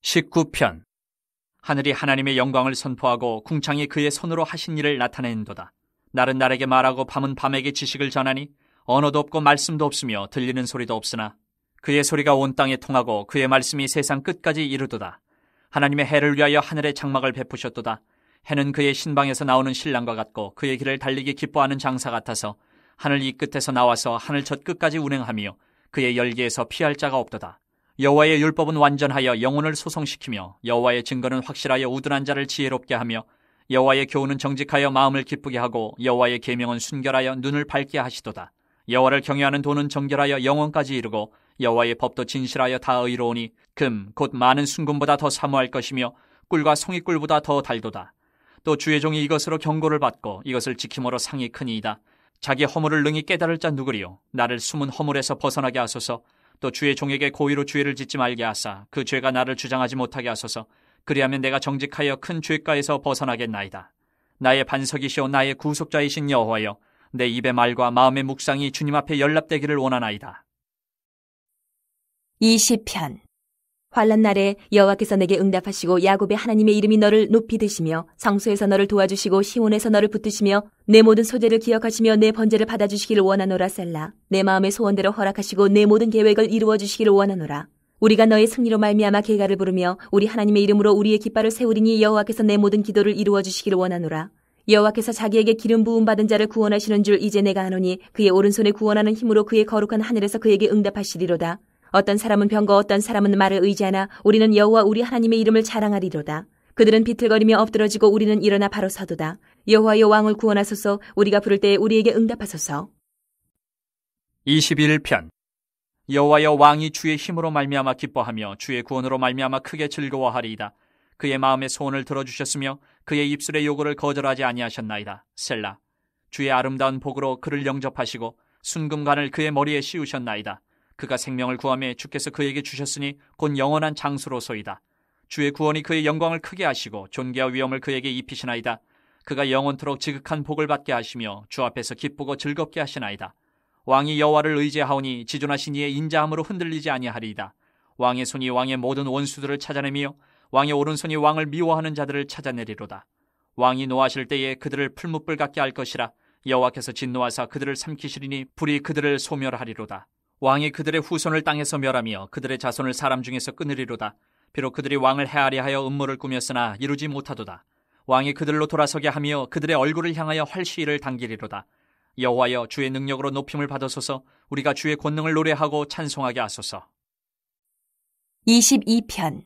19편. 하늘이 하나님의 영광을 선포하고 궁창이 그의 손으로 하신 일을 나타낸도다. 날은 날에게 말하고 밤은 밤에게 지식을 전하니 언어도 없고 말씀도 없으며 들리는 소리도 없으나 그의 소리가 온 땅에 통하고 그의 말씀이 세상 끝까지 이르도다. 하나님의 해를 위하여 하늘에 장막을 베푸셨도다. 해는 그의 신방에서 나오는 신랑과 같고 그의 길을 달리기 기뻐하는 장사 같아서 하늘 이 끝에서 나와서 하늘 저 끝까지 운행하며 그의 열기에서 피할 자가 없도다. 여호와의 율법은 완전하여 영혼을 소성시키며 여호와의 증거는 확실하여 우둔한 자를 지혜롭게 하며 여호와의 교훈은 정직하여 마음을 기쁘게 하고 여호와의 계명은 순결하여 눈을 밝게 하시도다. 여호와를 경외하는 도는 정결하여 영원까지 이르고 여호와의 법도 진실하여 다 의로우니 금 곧 많은 순금보다 더 사모할 것이며 꿀과 송이꿀보다 더 달도다. 또 주의 종이 이것으로 경고를 받고 이것을 지킴으로 상이 크니이다. 자기 허물을 능히 깨달을 자 누구리요? 나를 숨은 허물에서 벗어나게 하소서. 또 주의 종에게 고의로 죄를 짓지 말게 하사 그 죄가 나를 주장하지 못하게 하소서. 그리하면 내가 정직하여 큰 죄가에서 벗어나겠나이다. 나의 반석이시오 나의 구속자이신 여호와여, 내 입의 말과 마음의 묵상이 주님 앞에 연락되기를 원하나이다. 20편. 환난 날에 여호와께서 내게 응답하시고 야곱의 하나님의 이름이 너를 높이 드시며 성소에서 너를 도와주시고 시온에서 너를 붙드시며 내 모든 소재를 기억하시며 내 번제를 받아주시기를 원하노라. 셀라. 내 마음의 소원대로 허락하시고 내 모든 계획을 이루어주시기를 원하노라. 우리가 너의 승리로 말미암아 계가를 부르며 우리 하나님의 이름으로 우리의 깃발을 세우리니 여호와께서 내 모든 기도를 이루어주시기를 원하노라. 여호와께서 자기에게 기름 부음 받은 자를 구원하시는 줄 이제 내가 아노니 그의 오른손에 구원하는 힘으로 그의 거룩한 하늘에서 그에게 응답하시리로다. 어떤 사람은 병거 어떤 사람은 말을 의지하나 우리는 여호와 우리 하나님의 이름을 자랑하리로다. 그들은 비틀거리며 엎드러지고 우리는 일어나 바로 서도다. 여호와여 왕을 구원하소서. 우리가 부를 때에 우리에게 응답하소서. 21편. 여호와여 왕이 주의 힘으로 말미암아 기뻐하며 주의 구원으로 말미암아 크게 즐거워하리이다. 그의 마음의 소원을 들어주셨으며 그의 입술의 요구를 거절하지 아니하셨나이다. 셀라. 주의 아름다운 복으로 그를 영접하시고 순금관을 그의 머리에 씌우셨나이다. 그가 생명을 구하며 주께서 그에게 주셨으니 곧 영원한 장수로소이다. 주의 구원이 그의 영광을 크게 하시고 존귀와 위엄을 그에게 입히시나이다. 그가 영원토록 지극한 복을 받게 하시며 주 앞에서 기쁘고 즐겁게 하시나이다. 왕이 여호와를 의지하오니 지존하신 이의 인자함으로 흔들리지 아니하리이다. 왕의 손이 왕의 모든 원수들을 찾아내며 왕의 오른손이 왕을 미워하는 자들을 찾아내리로다. 왕이 노하실 때에 그들을 풀무불 같게 할 것이라. 여호와께서 진노하사 그들을 삼키시리니 불이 그들을 소멸하리로다. 왕이 그들의 후손을 땅에서 멸하며 그들의 자손을 사람 중에서 끊으리로다. 비록 그들이 왕을 해하려 하여 음모를 꾸몄으나 이루지 못하도다. 왕이 그들로 돌아서게 하며 그들의 얼굴을 향하여 활시위를 당기리로다. 여호와여 주의 능력으로 높임을 받으소서. 우리가 주의 권능을 노래하고 찬송하게 하소서. 22편.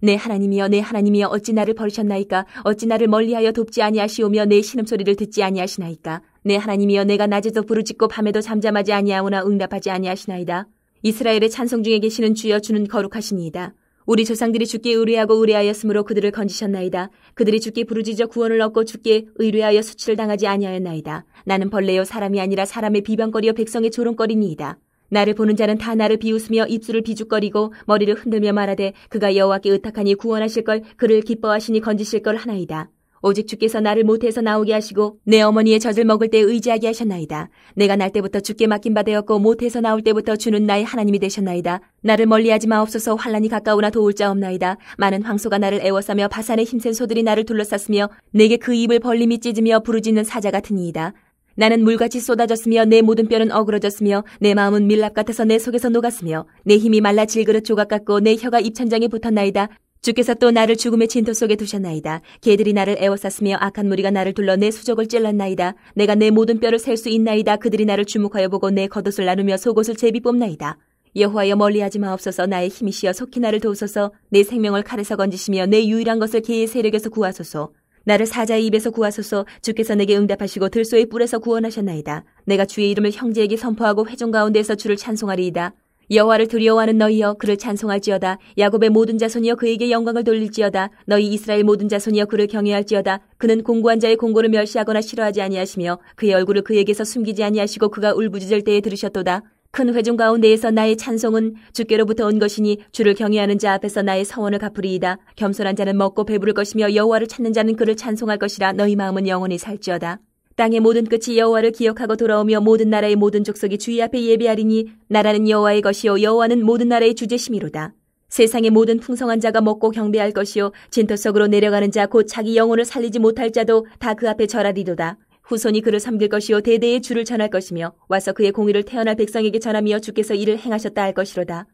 내 하나님이여 내 하나님이여 어찌 나를 버리셨나이까? 어찌 나를 멀리하여 돕지 아니하시오며 내 신음소리를 듣지 아니하시나이까? 내 하나님이여 내가 낮에도 부르짖고 밤에도 잠잠하지 아니하오나 응답하지 아니하시나이다. 이스라엘의 찬송 중에 계시는 주여 주는 거룩하시니이다. 우리 조상들이 주께 의뢰하고 의뢰하였으므로 그들을 건지셨나이다. 그들이 주께 부르짖어 구원을 얻고 주께 의뢰하여 수치를 당하지 아니하였나이다. 나는 벌레요 사람이 아니라 사람의 비방거리여 백성의 조롱거리니이다. 나를 보는 자는 다 나를 비웃으며 입술을 비죽거리고 머리를 흔들며 말하되 그가 여호와께 의탁하니 구원하실 걸 그를 기뻐하시니 건지실 걸 하나이다. 오직 주께서 나를 모태에서 나오게 하시고 내 어머니의 젖을 먹을 때 의지하게 하셨나이다. 내가 날 때부터 주께 맡긴 바 되었고 모태에서 나올 때부터 주는 나의 하나님이 되셨나이다. 나를 멀리하지 마옵소서. 환난이 가까우나 도울 자 없나이다. 많은 황소가 나를 애워싸며 바산의 힘센 소들이 나를 둘러쌌으며 내게 그 입을 벌림이 찢으며 부르짖는 사자 같으니이다. 나는 물같이 쏟아졌으며 내 모든 뼈는 어그러졌으며 내 마음은 밀랍 같아서 내 속에서 녹았으며 내 힘이 말라 질그릇 조각 같고 내 혀가 입천장에 붙었나이다. 주께서 또 나를 죽음의 진토 속에 두셨나이다. 개들이 나를 애워쌌으며 악한 무리가 나를 둘러 내 수족을 찔렀나이다. 내가 내 모든 뼈를 셀 수 있나이다. 그들이 나를 주목하여 보고 내 겉옷을 나누며 속옷을 제비 뽑나이다. 여호와여 멀리하지 마옵소서. 나의 힘이시여 속히 나를 도우소서. 내 생명을 칼에서 건지시며 내 유일한 것을 개의 세력에서 구하소서. 나를 사자의 입에서 구하소서. 주께서 내게 응답하시고 들소의 뿔에서 구원하셨나이다. 내가 주의 이름을 형제에게 선포하고 회중 가운데에서 주를 찬송하리이다. 여호와를 두려워하는 너희여 그를 찬송할지어다. 야곱의 모든 자손이여 그에게 영광을 돌릴지어다. 너희 이스라엘 모든 자손이여 그를 경외할지어다. 그는 공고한 자의 공고를 멸시하거나 싫어하지 아니하시며 그의 얼굴을 그에게서 숨기지 아니하시고 그가 울부짖을 때에 들으셨도다. 큰 회중 가운데에서 나의 찬송은 주께로부터 온 것이니 주를 경외하는 자 앞에서 나의 서원을 갚으리이다. 겸손한 자는 먹고 배부를 것이며 여호와를 찾는 자는 그를 찬송할 것이라. 너희 마음은 영원히 살지어다. 땅의 모든 끝이 여호와를 기억하고 돌아오며 모든 나라의 모든 족속이 주의 앞에 예배하리니 나라는 여호와의 것이요 여호와는 모든 나라의 주제심이로다. 세상의 모든 풍성한 자가 먹고 경배할 것이요 진토 속으로 내려가는 자 곧 자기 영혼을 살리지 못할 자도 다 그 앞에 절하리로다. 후손이 그를 섬길 것이요 대대의 주를 전할 것이며 와서 그의 공의를 태어날 백성에게 전하며 주께서 이를 행하셨다 할 것이로다.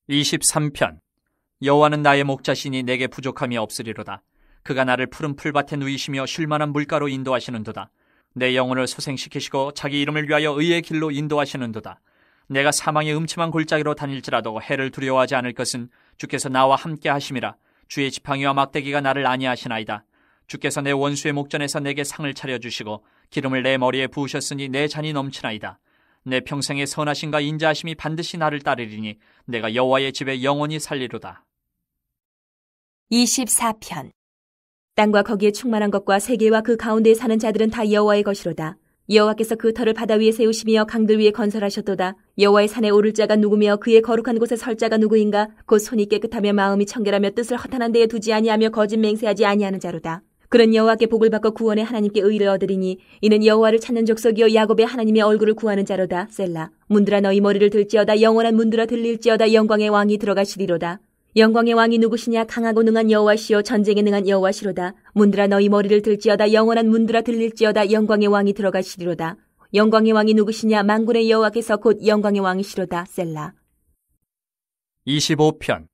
23편. 여호와는 나의 목자시니 내게 부족함이 없으리로다. 그가 나를 푸른 풀밭에 누이시며 쉴만한 물가로 인도하시는도다. 내 영혼을 소생시키시고 자기 이름을 위하여 의의 길로 인도하시는도다. 내가 사망의 음침한 골짜기로 다닐지라도 해를 두려워하지 않을 것은 주께서 나와 함께 하심이라. 주의 지팡이와 막대기가 나를 안위하시나이다. 주께서 내 원수의 목전에서 내게 상을 차려주시고 기름을 내 머리에 부으셨으니 내 잔이 넘치나이다. 내 평생의 선하심과 인자하심이 반드시 나를 따르리니 내가 여호와의 집에 영원히 살리로다. 24편. 땅과 거기에 충만한 것과 세계와 그 가운데에 사는 자들은 다 여호와의 것이로다. 여호와께서 그 터를 바다 위에 세우시며 강들 위에 건설하셨도다. 여호와의 산에 오를 자가 누구며 그의 거룩한 곳에 설 자가 누구인가? 곧 손이 깨끗하며 마음이 청결하며 뜻을 허탄한 데에 두지 아니하며 거짓 맹세하지 아니하는 자로다. 그는 여호와께 복을 받고 구원의 하나님께 의를 얻으리니 이는 여호와를 찾는 족속이요 야곱의 하나님의 얼굴을 구하는 자로다. 셀라. 문들아 너희 머리를 들지어다. 영원한 문들아 들릴지어다. 영광의 왕이 들어가시리로다. 영광의 왕이 누구시냐? 강하고 능한 여호와시요 전쟁에 능한 여호와시로다. 문들아 너희 머리를 들지어다. 영원한 문들아 들릴지어다. 영광의 왕이 들어가시리로다. 영광의 왕이 누구시냐? 만군의 여호와께서 곧 영광의 왕이시로다. 셀라. 25편.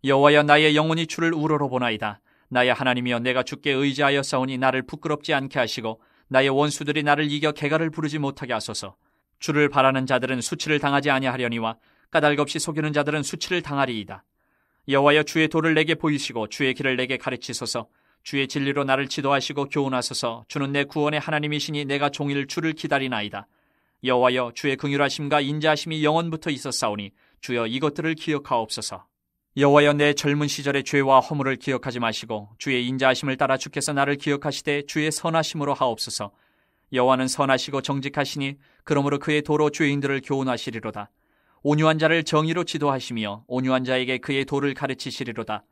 여호와여 나의 영혼이 주를 우러러보나이다. 나의 하나님이여 내가 주께 의지하여 싸우니 나를 부끄럽지 않게 하시고 나의 원수들이 나를 이겨 개가를 부르지 못하게 하소서. 주를 바라는 자들은 수치를 당하지 아니하려니와 까닭없이 속이는 자들은 수치를 당하리이다. 여호와여 주의 도를 내게 보이시고 주의 길을 내게 가르치소서. 주의 진리로 나를 지도하시고 교훈하소서. 주는 내 구원의 하나님이시니 내가 종일 주를 기다리나이다. 여호와여 주의 긍휼하심과 인자하심이 영원부터 있었사오니 주여 이것들을 기억하옵소서. 여호와여 내 젊은 시절의 죄와 허물을 기억하지 마시고 주의 인자하심을 따라 주께서 나를 기억하시되 주의 선하심으로 하옵소서. 여호와는 선하시고 정직하시니 그러므로 그의 도로 죄인들을 교훈하시리로다. 온유한 자를 정의로 지도하시며 온유한 자에게 그의 도를 가르치시리로다.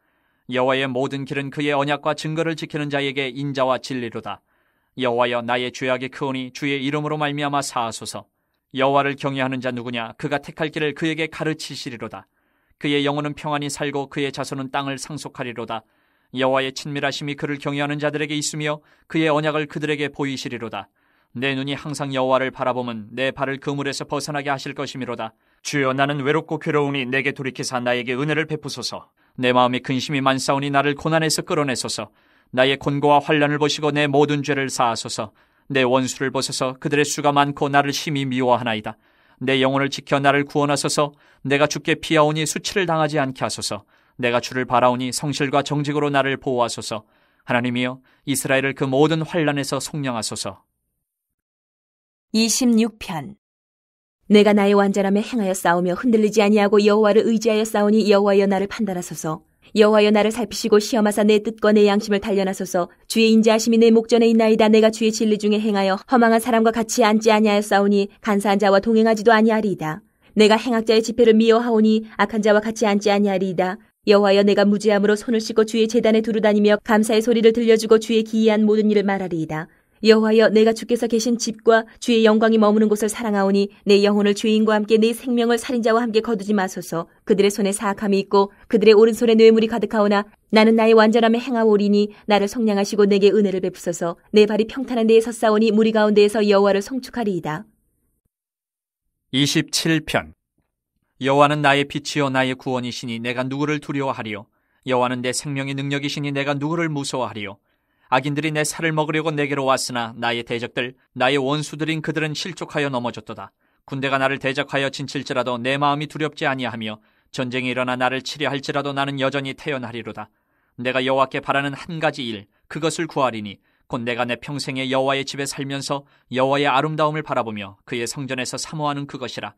여호와의 모든 길은 그의 언약과 증거를 지키는 자에게 인자와 진리로다. 여호와여 나의 죄악이 크오니 주의 이름으로 말미암아 사하소서. 여호와를 경외하는 자 누구냐? 그가 택할 길을 그에게 가르치시리로다. 그의 영혼은 평안히 살고 그의 자손은 땅을 상속하리로다. 여호와의 친밀하심이 그를 경외하는 자들에게 있으며 그의 언약을 그들에게 보이시리로다. 내 눈이 항상 여호와를 바라보면 내 발을 그물에서 벗어나게 하실 것이미로다. 주여 나는 외롭고 괴로우니 내게 돌이키사 나에게 은혜를 베푸소서. 내 마음이 근심이 많사오니 나를 고난에서 끌어내소서. 나의 곤고와 환난을 보시고 내 모든 죄를 사하소서. 내 원수를 보소서. 그들의 수가 많고 나를 심히 미워하나이다. 내 영혼을 지켜 나를 구원하소서. 내가 주께 피하오니 수치를 당하지 않게 하소서. 내가 주를 바라오니 성실과 정직으로 나를 보호하소서. 하나님이여 이스라엘을 그 모든 환난에서 속량하소서. 26편. 내가 나의 완전함에 행하여 싸우며 흔들리지 아니하고 여호와를 의지하여 싸우니 여호와여 나를 판단하소서. 여호와여 나를 살피시고 시험하사 내 뜻과 내 양심을 단련하소서. 주의 인자하심이 내 목전에 있나이다. 내가 주의 진리 중에 행하여 허망한 사람과 같이 앉지 아니하여 싸우니 간사한 자와 동행하지도 아니하리이다. 내가 행악자의 집회를 미워하오니 악한 자와 같이 앉지 아니하리이다. 여호와여 내가 무죄함으로 손을 씻고 주의 제단에 두루 다니며 감사의 소리를 들려주고 주의 기이한 모든 일을 말하리이다. 여호와여 내가 주께서 계신 집과 주의 영광이 머무는 곳을 사랑하오니 내 영혼을 죄인과 함께 내 생명을 살인자와 함께 거두지 마소서. 그들의 손에 사악함이 있고 그들의 오른손에 뇌물이 가득하오나 나는 나의 완전함에 행하오리니 나를 속량하시고 내게 은혜를 베푸소서. 내 발이 평탄한 데에 섰사오니 무리 가운데에서 여호와를 송축하리이다. 27편. 여호와는 나의 빛이요 나의 구원이시니 내가 누구를 두려워하리요. 여호와는 내 생명의 능력이시니 내가 누구를 무서워하리요. 악인들이 내 살을 먹으려고 내게로 왔으나 나의 대적들 나의 원수들인 그들은 실족하여 넘어졌도다. 군대가 나를 대적하여 진칠지라도 내 마음이 두렵지 아니하며 전쟁이 일어나 나를 치려 할지라도 나는 여전히 태어나리로다. 내가 여호와께 바라는 한 가지 일 그것을 구하리니 곧 내가 내 평생에 여호와의 집에 살면서 여호와의 아름다움을 바라보며 그의 성전에서 사모하는 그것이라.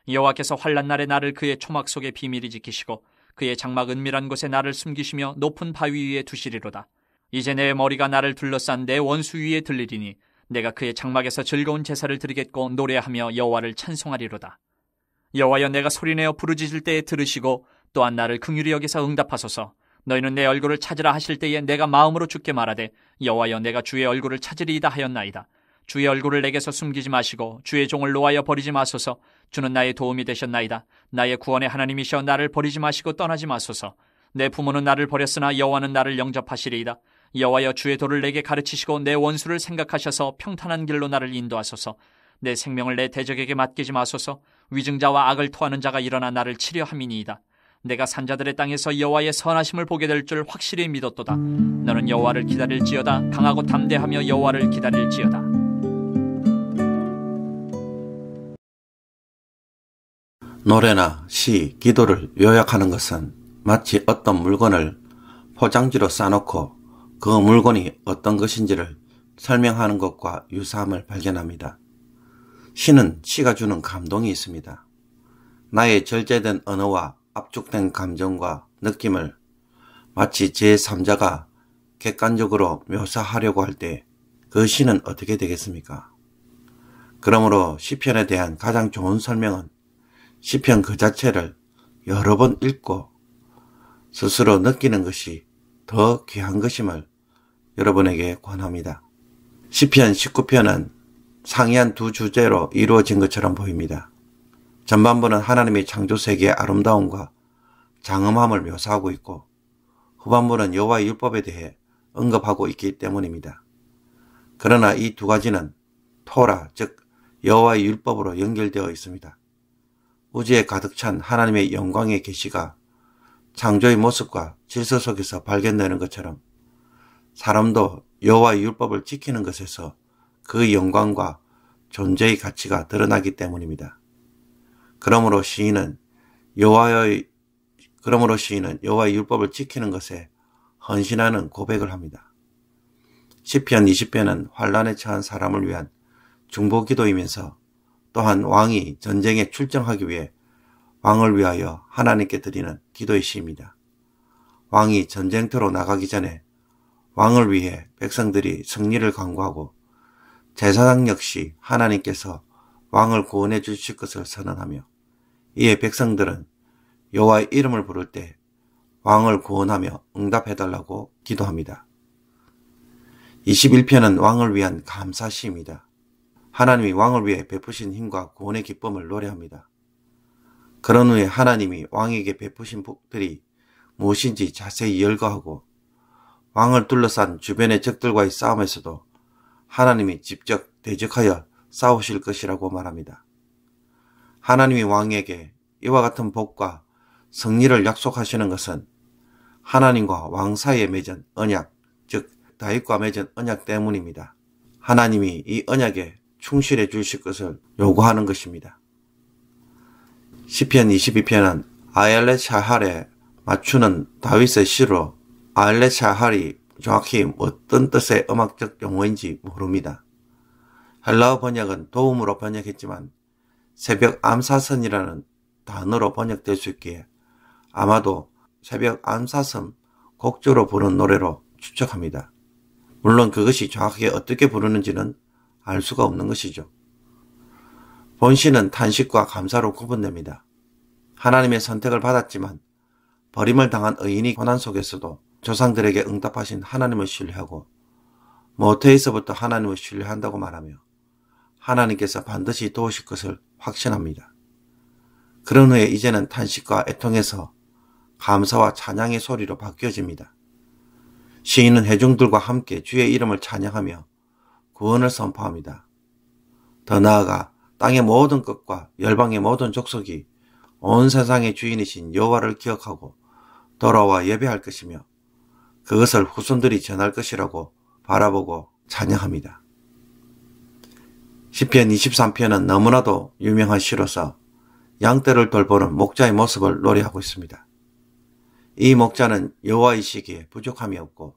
여호와께서 환난 날에 나를 그의 초막 속에 비밀히 지키시고 그의 장막 은밀한 곳에 나를 숨기시며 높은 바위 위에 두시리로다. 이제 내 머리가 나를 둘러싼 내 원수 위에 들리리니 내가 그의 장막에서 즐거운 제사를 드리겠고 노래하며 여호와를 찬송하리로다. 여호와여 내가 소리내어 부르짖을 때에 들으시고 또한 나를 긍휼히 여기서 응답하소서. 너희는 내 얼굴을 찾으라 하실 때에 내가 마음으로 주께 말하되 여호와여 내가 주의 얼굴을 찾으리이다 하였나이다. 주의 얼굴을 내게서 숨기지 마시고 주의 종을 노하여 버리지 마소서. 주는 나의 도움이 되셨나이다. 나의 구원의 하나님이시여 나를 버리지 마시고 떠나지 마소서. 내 부모는 나를 버렸으나 여호와는 나를 영접하시리이다. 여호와여 주의 도를 내게 가르치시고 내 원수를 생각하셔서 평탄한 길로 나를 인도하소서. 내 생명을 내 대적에게 맡기지 마소서. 위증자와 악을 토하는 자가 일어나 나를 치려 함이니이다. 내가 산자들의 땅에서 여호와의 선하심을 보게 될 줄 확실히 믿었도다. 너는 여호와를 기다릴지어다. 강하고 담대하며 여호와를 기다릴지어다. 노래나 시, 기도를 요약하는 것은 마치 어떤 물건을 포장지로 싸놓고 그 물건이 어떤 것인지를 설명하는 것과 유사함을 발견합니다. 시는 시가 주는 감동이 있습니다. 나의 절제된 언어와 압축된 감정과 느낌을 마치 제3자가 객관적으로 묘사하려고 할 때 그 시는 어떻게 되겠습니까? 그러므로 시편에 대한 가장 좋은 설명은 시편 그 자체를 여러 번 읽고 스스로 느끼는 것이 더 귀한 것임을 여러분에게 권합니다. 시편 19편은 상이한 두 주제로 이루어진 것처럼 보입니다. 전반부는 하나님의 창조세계의 아름다움과 장엄함을 묘사하고 있고 후반부는 여호와의 율법에 대해 언급하고 있기 때문입니다. 그러나 이 두 가지는 토라, 즉 여호와의 율법으로 연결되어 있습니다. 우주에 가득 찬 하나님의 영광의 계시가 창조의 모습과 질서 속에서 발견되는 것처럼 사람도 여호와의 율법을 지키는 것에서 그 영광과 존재의 가치가 드러나기 때문입니다. 그러므로 시인은 여호와의 율법을 지키는 것에 헌신하는 고백을 합니다. 시편 20편은 환란에 처한 사람을 위한 중보기도이면서 또한 왕이 전쟁에 출정하기 위해 왕을 위하여 하나님께 드리는 기도의 시입니다. 왕이 전쟁터로 나가기 전에 왕을 위해 백성들이 승리를 간구하고 제사장 역시 하나님께서 왕을 구원해 주실 것을 선언하며 이에 백성들은 여호와의 이름을 부를 때 왕을 구원하며 응답해달라고 기도합니다. 21편은 왕을 위한 감사시입니다. 하나님이 왕을 위해 베푸신 힘과 구원의 기쁨을 노래합니다. 그런 후에 하나님이 왕에게 베푸신 복들이 무엇인지 자세히 열거하고 왕을 둘러싼 주변의 적들과의 싸움에서도 하나님이 직접 대적하여 싸우실 것이라고 말합니다. 하나님이 왕에게 이와 같은 복과 승리를 약속하시는 것은 하나님과 왕 사이에 맺은 언약, 즉 다윗과 맺은 언약 때문입니다. 하나님이 이 언약에 충실해 주실 것을 요구하는 것입니다. 시편 22편은 아엘렛 샤할에 맞추는 다윗의 시로 아엘렛 샤할이 정확히 어떤 뜻의 음악적 용어인지 모릅니다. 헬라어 번역은 도움으로 번역했지만 새벽 암사선이라는 단어로 번역될 수 있기에 아마도 새벽 암사선 곡조로 부른 노래로 추측합니다. 물론 그것이 정확하게 어떻게 부르는지는 알 수가 없는 것이죠. 본시는 탄식과 감사로 구분됩니다. 하나님의 선택을 받았지만 버림을 당한 의인이 고난 속에서도 조상들에게 응답하신 하나님을 신뢰하고 모태에서부터 하나님을 신뢰한다고 말하며 하나님께서 반드시 도우실 것을 확신합니다. 그런 후에 이제는 탄식과 애통에서 감사와 찬양의 소리로 바뀌어집니다. 시인은 회중들과 함께 주의 이름을 찬양하며 구원을 선포합니다. 더 나아가 땅의 모든 끝과 열방의 모든 족속이 온 세상의 주인이신 여호와를 기억하고 돌아와 예배할 것이며 그것을 후손들이 전할 것이라고 바라보고 찬양합니다. 시편 23편은 너무나도 유명한 시로서 양떼를 돌보는 목자의 모습을 노래하고 있습니다. 이 목자는 여호와이시기에 부족함이 없고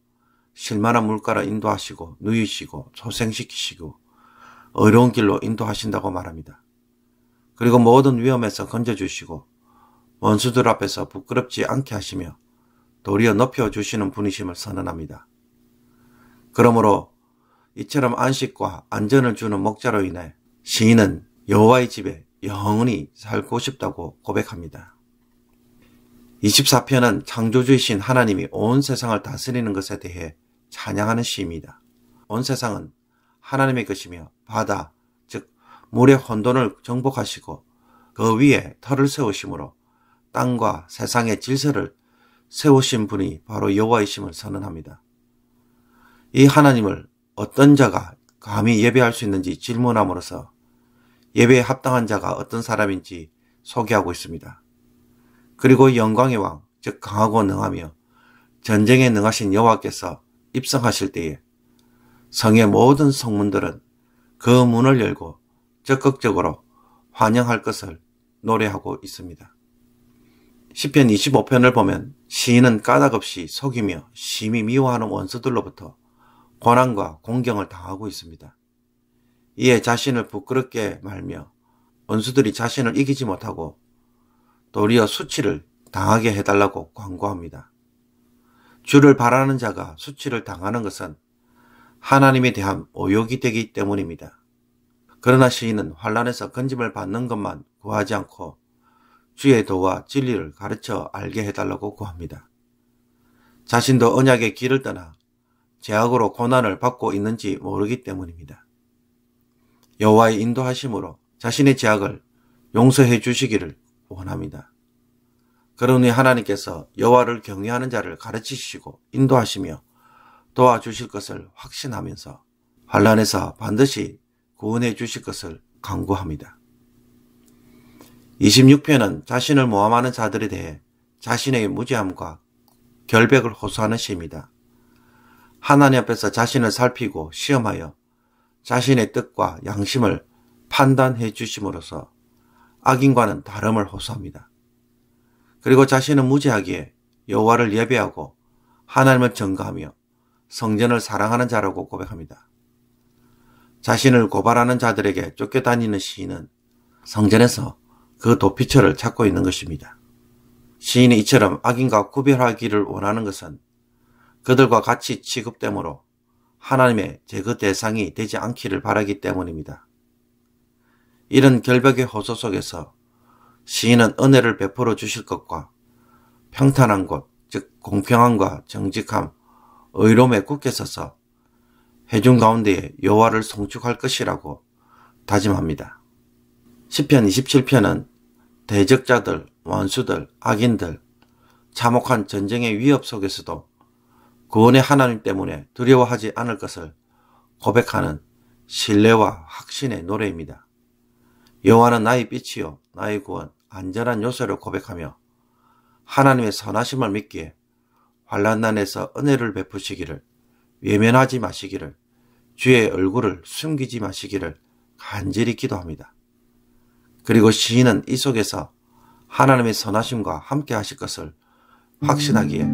실만한 물가로 인도하시고 누이시고 소생시키시고 어려운 길로 인도하신다고 말합니다. 그리고 모든 위험에서 건져주시고 원수들 앞에서 부끄럽지 않게 하시며 도리어 높여주시는 분이심을 선언합니다. 그러므로 이처럼 안식과 안전을 주는 목자로 인해 시인은 여호와의 집에 영원히 살고 싶다고 고백합니다. 24편은 창조주이신 하나님이 온 세상을 다스리는 것에 대해 찬양하는 시입니다. 온 세상은 하나님의 것이며 바다, 즉 물의 혼돈을 정복하시고 그 위에 터를 세우심으로 땅과 세상의 질서를 세우신 분이 바로 여호와이심을 선언합니다. 이 하나님을 어떤 자가 감히 예배할 수 있는지 질문함으로써 예배에 합당한 자가 어떤 사람인지 소개하고 있습니다. 그리고 영광의 왕, 즉 강하고 능하며 전쟁에 능하신 여호와께서 입성하실 때에 성의 모든 성문들은 그 문을 열고 적극적으로 환영할 것을 노래하고 있습니다. 시편 25편을 보면 시인은 까닭없이 속이며 심히 미워하는 원수들로부터 고난과 공경을 당하고 있습니다. 이에 자신을 부끄럽게 말며 원수들이 자신을 이기지 못하고 도리어 수치를 당하게 해달라고 권고합니다. 주를 바라는 자가 수치를 당하는 것은 하나님에 대한 모욕이 되기 때문입니다. 그러나 시인은 환난에서 건짐을 받는 것만 구하지 않고 주의 도와 진리를 가르쳐 알게 해달라고 구합니다. 자신도 언약의 길을 떠나 죄악으로 고난을 받고 있는지 모르기 때문입니다. 여호와의 인도하심으로 자신의 죄악을 용서해 주시기를 원합니다. 그러니 하나님께서 여호와를 경외하는 자를 가르치시고 인도하시며 도와주실 것을 확신하면서 환난에서 반드시 구원해 주실 것을 간구합니다. 26편은 자신을 모함하는 자들에 대해 자신의 무죄함과 결백을 호소하는 시입니다. 하나님 앞에서 자신을 살피고 시험하여 자신의 뜻과 양심을 판단해 주심으로써 악인과는 다름을 호소합니다. 그리고 자신은 무죄하기에 여호와를 예배하고 하나님을 전가하며 성전을 사랑하는 자라고 고백합니다. 자신을 고발하는 자들에게 쫓겨다니는 시인은 성전에서 그 도피처를 찾고 있는 것입니다. 시인이 이처럼 악인과 구별하기를 원하는 것은 그들과 같이 취급되므로 하나님의 제거 대상이 되지 않기를 바라기 때문입니다. 이런 결백의 호소 속에서 시인은 은혜를 베풀어 주실 것과 평탄한 곳, 즉 공평함과 정직함, 의로움에 굳게 서서 회중 가운데에 여호와를 송축할 것이라고 다짐합니다. 시편 27편은 대적자들, 원수들, 악인들, 참혹한 전쟁의 위협 속에서도 구원의 하나님 때문에 두려워하지 않을 것을 고백하는 신뢰와 확신의 노래입니다. 여호와는 나의 빛이요 나의 구원, 안전한 요새를 고백하며 하나님의 선하심을 믿기에 환난난에서 은혜를 베푸시기를, 외면하지 마시기를, 주의 얼굴을 숨기지 마시기를 간절히 기도합니다. 그리고 시인은 이 속에서 하나님의 선하심과 함께 하실 것을 확신하기에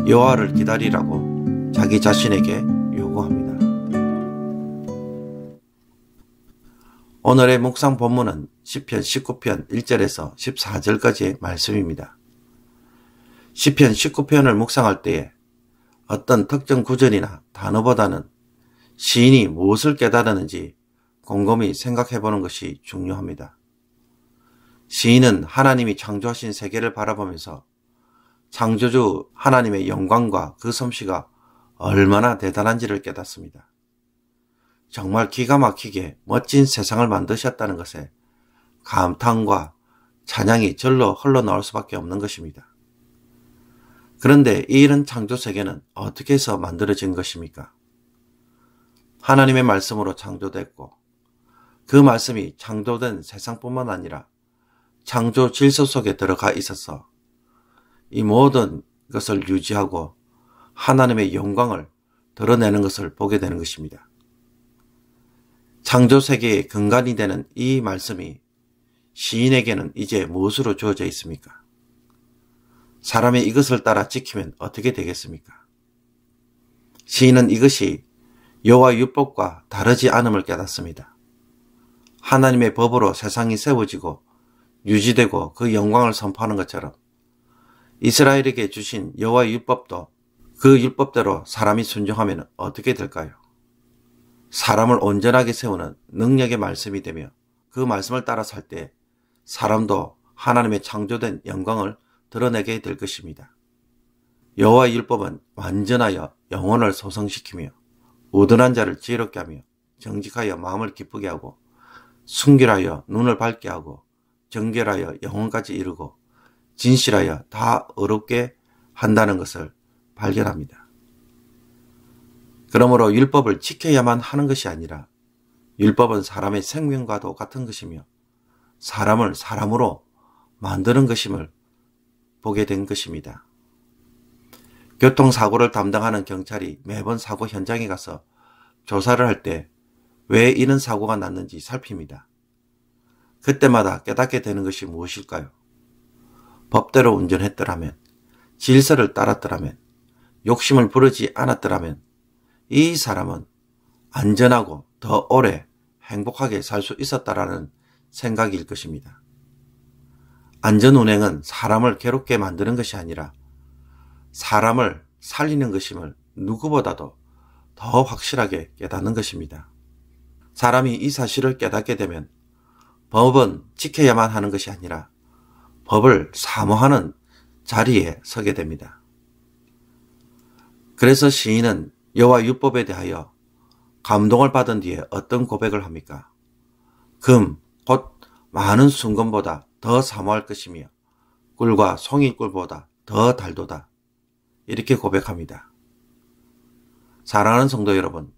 여호와를 기다리라고 자기 자신에게 요구합니다. 오늘의 묵상 본문은 시편 19편 1절에서 14절까지의 말씀입니다. 시편 19편을 묵상할 때에 어떤 특정 구절이나 단어보다는 시인이 무엇을 깨달았는지 곰곰이 생각해 보는 것이 중요합니다. 시인은 하나님이 창조하신 세계를 바라보면서 창조주 하나님의 영광과 그 솜씨가 얼마나 대단한지를 깨닫습니다. 정말 기가 막히게 멋진 세상을 만드셨다는 것에 감탄과 찬양이 절로 흘러나올 수밖에 없는 것입니다. 그런데 이런 창조 세계는 어떻게 해서 만들어진 것입니까? 하나님의 말씀으로 창조됐고 그 말씀이 창조된 세상뿐만 아니라 창조 질서 속에 들어가 있어서 이 모든 것을 유지하고 하나님의 영광을 드러내는 것을 보게 되는 것입니다. 창조 세계의 근간이 되는 이 말씀이 시인에게는 이제 무엇으로 주어져 있습니까? 사람이 이것을 따라 지키면 어떻게 되겠습니까? 시인은 이것이 여호와 율법과 다르지 않음을 깨닫습니다. 하나님의 법으로 세상이 세워지고 유지되고 그 영광을 선포하는 것처럼 이스라엘에게 주신 여호와의 율법도 그 율법대로 사람이 순종하면 어떻게 될까요? 사람을 온전하게 세우는 능력의 말씀이 되며 그 말씀을 따라 살 때 사람도 하나님의 창조된 영광을 드러내게 될 것입니다. 여호와의 율법은 완전하여 영혼을 소성시키며 우둔한 자를 지혜롭게 하며 정직하여 마음을 기쁘게 하고 순결하여 눈을 밝게 하고 정결하여 영혼까지 이루고 진실하여 다 어렵게 한다는 것을 발견합니다. 그러므로 율법을 지켜야만 하는 것이 아니라 율법은 사람의 생명과도 같은 것이며 사람을 사람으로 만드는 것임을 보게 된 것입니다. 교통사고를 담당하는 경찰이 매번 사고 현장에 가서 조사를 할 때 왜 이런 사고가 났는지 살핍니다. 그때마다 깨닫게 되는 것이 무엇일까요? 법대로 운전했더라면, 질서를 따랐더라면, 욕심을 부르지 않았더라면 이 사람은 안전하고 더 오래 행복하게 살 수 있었다라는 생각일 것입니다. 안전운행은 사람을 괴롭게 만드는 것이 아니라 사람을 살리는 것임을 누구보다도 더 확실하게 깨닫는 것입니다. 사람이 이 사실을 깨닫게 되면 법은 지켜야만 하는 것이 아니라 법을 사모하는 자리에 서게 됩니다. 그래서 시인은 여호와 율법에 대하여 감동을 받은 뒤에 어떤 고백을 합니까? 금, 곧 많은 순금보다 더 사모할 것이며 꿀과 송이꿀보다 더 달도다. 이렇게 고백합니다. 사랑하는 성도 여러분,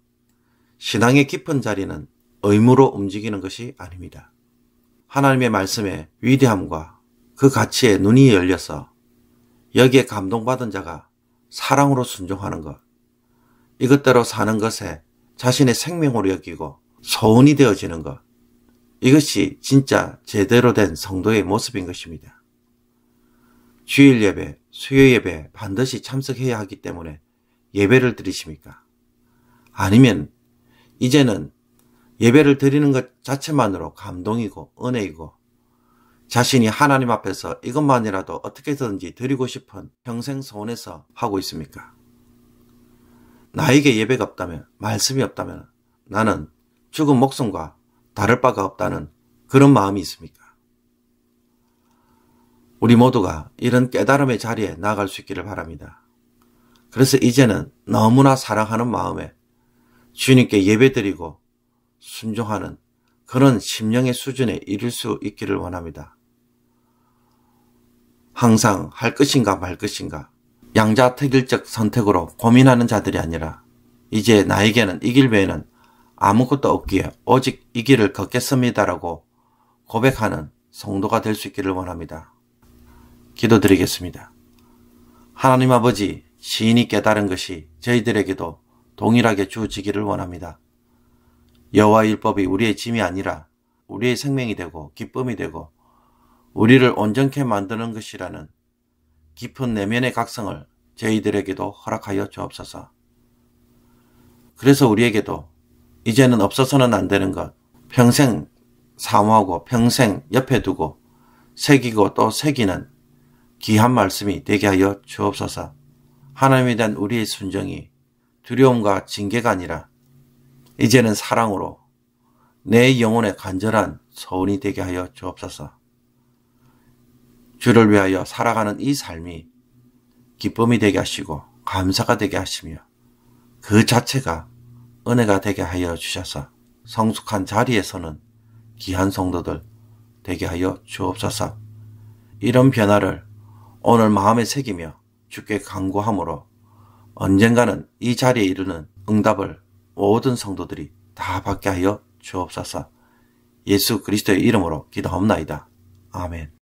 신앙의 깊은 자리는 의무로 움직이는 것이 아닙니다. 하나님의 말씀의 위대함과 그 가치에 눈이 열려서 여기에 감동받은 자가 사랑으로 순종하는 것, 이것대로 사는 것에 자신의 생명으로 여기고 소원이 되어지는 것, 이것이 진짜 제대로 된 성도의 모습인 것입니다. 주일 예배, 수요 예배 반드시 참석해야 하기 때문에 예배를 드리십니까? 아니면 이제는 예배를 드리는 것 자체만으로 감동이고 은혜이고 자신이 하나님 앞에서 이것만이라도 어떻게든지 드리고 싶은 평생 소원에서 하고 있습니까? 나에게 예배가 없다면, 말씀이 없다면 나는 죽은 목숨과 다를 바가 없다는 그런 마음이 있습니까? 우리 모두가 이런 깨달음의 자리에 나아갈 수 있기를 바랍니다. 그래서 이제는 너무나 사랑하는 마음에 주님께 예배드리고 순종하는 그런 심령의 수준에 이를 수 있기를 원합니다. 항상 할 것인가 말 것인가 양자택일적 선택으로 고민하는 자들이 아니라 이제 나에게는 이 길 외에는 아무것도 없기에 오직 이 길을 걷겠습니다라고 고백하는 성도가 될 수 있기를 원합니다. 기도드리겠습니다. 하나님 아버지, 시인이 깨달은 것이 저희들에게도 동일하게 주어지기를 원합니다. 여호와 율법이 우리의 짐이 아니라 우리의 생명이 되고 기쁨이 되고 우리를 온전케 만드는 것이라는 깊은 내면의 각성을 저희들에게도 허락하여 주옵소서. 그래서 우리에게도 이제는 없어서는 안 되는 것, 평생 사모하고 평생 옆에 두고 새기고 또 새기는 귀한 말씀이 되게 하여 주옵소서. 하나님에 대한 우리의 순종이 두려움과 징계가 아니라 이제는 사랑으로 내 영혼의 간절한 소원이 되게 하여 주옵소서. 주를 위하여 살아가는 이 삶이 기쁨이 되게 하시고 감사가 되게 하시며 그 자체가 은혜가 되게 하여 주셔서 성숙한 자리에서는 귀한 성도들 되게 하여 주옵소서. 이런 변화를 오늘 마음에 새기며 주께 간구함으로 언젠가는 이 자리에 이르는 응답을 모든 성도들이 다 받게 하여 주옵소서. 예수 그리스도의 이름으로 기도하옵나이다. 아멘.